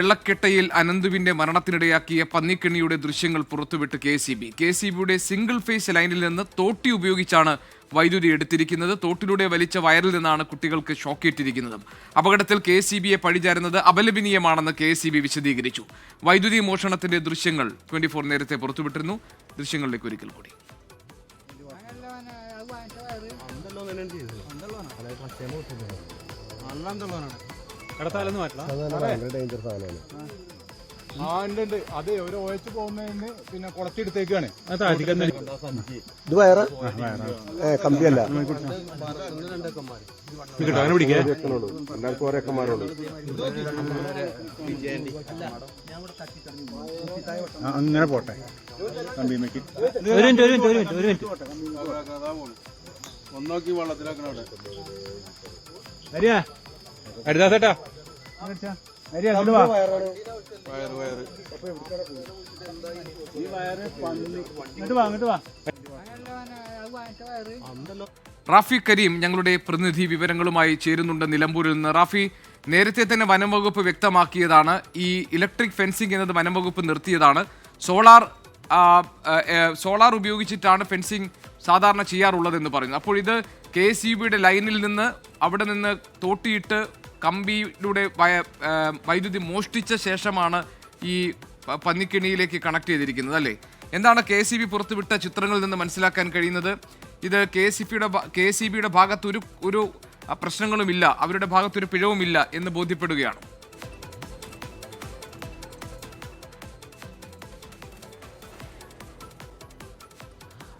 വെള്ളക്കെട്ടയിൽ അനന്തുവിന്റെ മരണത്തിനിടയാക്കിയ പന്നിക്കെണിയുടെ ദൃശ്യങ്ങൾ പുറത്തുവിട്ട് കെ.എസ്.ഇ.ബിയുടെ single phase ലൈനിൽ നിന്ന് തോട്ടി ഉപയോഗിച്ചാണ് വൈദ്യുതി എടുത്തിരിക്കുന്നത്. തോട്ടിലൂടെ വലിച്ച വയറിൽ നിന്നാണ് കുട്ടികൾക്ക് ഷോക്കേറ്റിരിക്കുന്നത്. അപകടത്തിൽ കെ.എസ്.ഇ.ബിയെ പഴിചാരുന്നത് അപലപനീയമാണെന്ന് കെ.എസ്.ഇ.ബി വിശദീകരിച്ചു. വൈദ്യുതി മോഷണത്തിന്റെ ദൃശ്യങ്ങൾ 24 നേരത്തെ പുറത്തുവിട്ടിരുന്നു. ദൃശ്യങ്ങളിലേക്ക് ഒരിക്കൽ കൂടി. അതെ ഒരു ഒഴിച്ചു പോകുന്നതിന് പിന്നെ കുളച്ചെടുത്തേക്കാണ്. ഇത് വയറ് കമ്പിയല്ല, എല്ലാവർക്കും ഓരോക്കെ മാറുള്ളൂ. അങ്ങനെ പോട്ടെ. ഒന്നോക്കി വെള്ളത്തിലാക്കണ ഹരിദാസേട്ടാ റാഫി കരീം ഞങ്ങളുടെ പ്രതിനിധി വിവരങ്ങളുമായി ചേരുന്നുണ്ട് നിലമ്പൂരിൽ നിന്ന്. റാഫി, നേരത്തെ തന്നെ വനം വകുപ്പ് വ്യക്തമാക്കിയതാണ് ഈ ഇലക്ട്രിക് ഫെൻസിംഗ് എന്നത് വനം വകുപ്പ് നിർത്തിയതാണ്. സോളാർ ഉപയോഗിച്ചിട്ടാണ് ഫെൻസിംഗ് സാധാരണ ചെയ്യാറുള്ളതെന്ന് പറയുന്നു. അപ്പോൾ ഇത് കെ.എസ്.ഇ.ബിയുടെ ലൈനിൽ നിന്ന് അവിടെ നിന്ന് തോട്ടിയിട്ട് കമ്പിയിലൂടെ വൈദ്യുതി മോഷ്ടിച്ച ശേഷമാണ് ഈ പന്നിക്കെണിയിലേക്ക് കണക്ട് ചെയ്തിരിക്കുന്നത് അല്ലേ? എന്താണ് കെ.എസ്.ഇ.ബി പുറത്തുവിട്ട ചിത്രങ്ങളിൽ നിന്ന് മനസ്സിലാക്കാൻ കഴിയുന്നത്? ഇത് കെ.എസ്.ഇ.ബിയുടെ ഭാഗത്ത് ഒരു പ്രശ്നങ്ങളുമില്ല, അവരുടെ ഭാഗത്തൊരു പിഴവുമില്ല എന്ന് ബോധ്യപ്പെടുകയാണ്.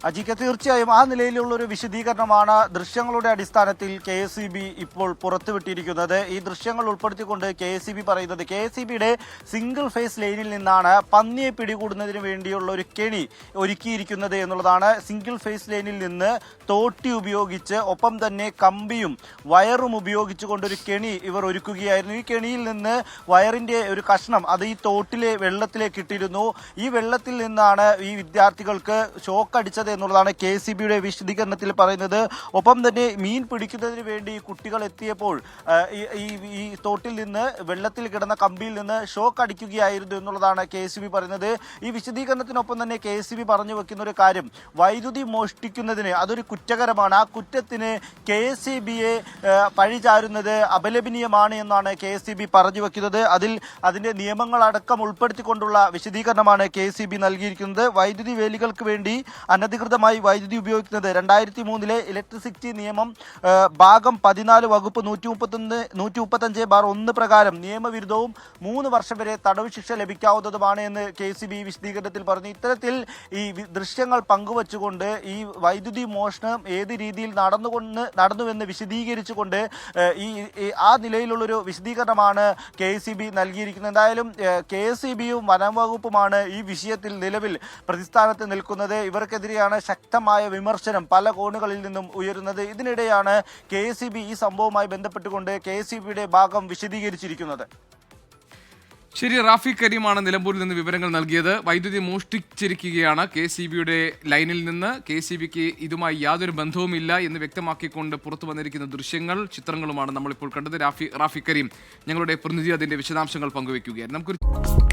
അജിക്ക് തീർച്ചയായും ആ നിലയിലുള്ള ഒരു വിശദീകരണമാണ് ദൃശ്യങ്ങളുടെ അടിസ്ഥാനത്തിൽ കെ.എസ്.ഇ.ബി ഇപ്പോൾ പുറത്തുവിട്ടിരിക്കുന്നത്. ഈ ദൃശ്യങ്ങൾ ഉൾപ്പെടുത്തിക്കൊണ്ട് കെ.എസ്.ഇ.ബി പറയുന്നത് കെ.എസ്.ഇ.ബിയുടെ സിംഗിൾ ഫേസ് ലൈനിൽ നിന്നാണ് പന്നിയെ പിടികൂടുന്നതിന് വേണ്ടിയുള്ള ഒരു കെണി ഒരുക്കിയിരിക്കുന്നത് എന്നുള്ളതാണ്. സിംഗിൾ ഫേസ് ലൈനിൽ നിന്ന് തോട്ടി ഉപയോഗിച്ച് ഒപ്പം തന്നെ കമ്പിയും വയറും ഉപയോഗിച്ചുകൊണ്ടൊരു കെണി ഇവർ ഒരുക്കുകയായിരുന്നു. ഈ കെണിയിൽ നിന്ന് വയറിന്റെ ഒരു കഷ്ണം അത് ഈ തോട്ടിലെ വെള്ളത്തിലേക്ക് ഇട്ടിരുന്നു. ഈ വെള്ളത്തിൽ നിന്നാണ് ഈ വിദ്യാർത്ഥികൾക്ക് ഷോക്ക് അടിച്ചത് എന്നുള്ളതാണ് കെ.എസ്.ഇ.ബിയുടെ വിശദീകരണത്തിൽ പറയുന്നത്. ഒപ്പം തന്നെ മീൻ പിടിക്കുന്നതിന് വേണ്ടി കുട്ടികൾ എത്തിയപ്പോൾ ഈ തോട്ടിൽ നിന്ന് വെള്ളത്തിൽ കിടന്ന കമ്പിയിൽ നിന്ന് ഷോക്ക് അടിക്കുകയായിരുന്നു എന്നുള്ളതാണ് കെ.എസ്.ഇ.ബി പറയുന്നത്. ഈ വിശദീകരണത്തിനൊപ്പം തന്നെ കെ.എസ്.ഇ.ബി പറഞ്ഞു വെക്കുന്ന ഒരു കാര്യം, വൈദ്യുതി മോഷ്ടിക്കുന്നതിന് അതൊരു കുറ്റകരമാണ്. ആ കുറ്റത്തിന് കെ.എസ്.ഇ.ബിയെ പഴിചാരുന്നത് അപലപനീയമാണ് എന്നാണ് കെ.എസ്.ഇ.ബി പറഞ്ഞു വെക്കുന്നത്. അതിന്റെ നിയമങ്ങളടക്കം ഉൾപ്പെടുത്തിക്കൊണ്ടുള്ള വിശദീകരണമാണ് കെ.എസ്.ഇ.ബി നൽകിയിരിക്കുന്നത്. വൈദ്യുതി വേലികൾക്ക് വേണ്ടി അനധികൃതമായി വൈദ്യുതി ഉപയോഗിക്കുന്നത് 2003 ഇലക്ട്രിസിറ്റി നിയമം ഭാഗം 14 വകുപ്പ് 135/1 പ്രകാരം നിയമവിരുദ്ധവും 3 വർഷം വരെ തടവ് ശിക്ഷ ലഭിക്കാവുന്നതുമാണ് എന്ന് കെ.എസ്.ഇ.ബി വിശദീകരണത്തിൽ പറഞ്ഞു. ഇത്തരത്തിൽ ഈ ദൃശ്യങ്ങൾ പങ്കുവച്ചുകൊണ്ട് ഈ വൈദ്യുതി മോഷണം ഏത് രീതിയിൽ നടന്നുവെന്ന് വിശദീകരിച്ചുകൊണ്ട് ആ നിലയിലുള്ളൊരു വിശദീകരണമാണ് കെ.എസ്.ഇ.ബി നൽകിയിരിക്കുന്നത്. എന്തായാലും കെ.എസ്.ഇ.ബിയും വനം വകുപ്പുമാണ് ഈ വിഷയത്തിൽ നിലവിൽ പ്രതിസ്ഥാനത്ത് നിൽക്കുന്നത്. ഇവർക്കെതിരെയാണ് ശക്തമായ വിമർശനം പല കോണുകളിൽ നിന്നും ഉയരുന്നത്. ഇതിനിടെയാണ് കെ.എസ്.ഇ.ബി ഈ സംഭവവുമായി ബന്ധപ്പെട്ടുകൊണ്ട് കെ.എസ്.ഇ.ബിയുടെ ഭാഗം വിശദീകരിച്ചിരിക്കുന്നത്. ശരി, റാഫി കരീമാണ് നിലമ്പൂരിൽ നിന്ന് വിവരങ്ങൾ നൽകിയത്. വൈദ്യുതി മോഷ്ടിച്ചിരിക്കുകയാണ് കെ.എസ്.ഇ.ബിയുടെ ലൈനിൽ നിന്ന്. കെ.എസ്.ഇ.ബിക്ക് ഇതുമായി യാതൊരു ബന്ധവുമില്ല എന്ന് വ്യക്തമാക്കിക്കൊണ്ട് പുറത്തു വന്നിരിക്കുന്ന ചിത്രങ്ങളുമാണ് നമ്മളിപ്പോൾ കണ്ടത്. റാഫി കരീം ഞങ്ങളുടെ പ്രതിനിധി അതിന്റെ വിശദാംശങ്ങൾ പങ്കുവയ്ക്കുകയായിരുന്നു.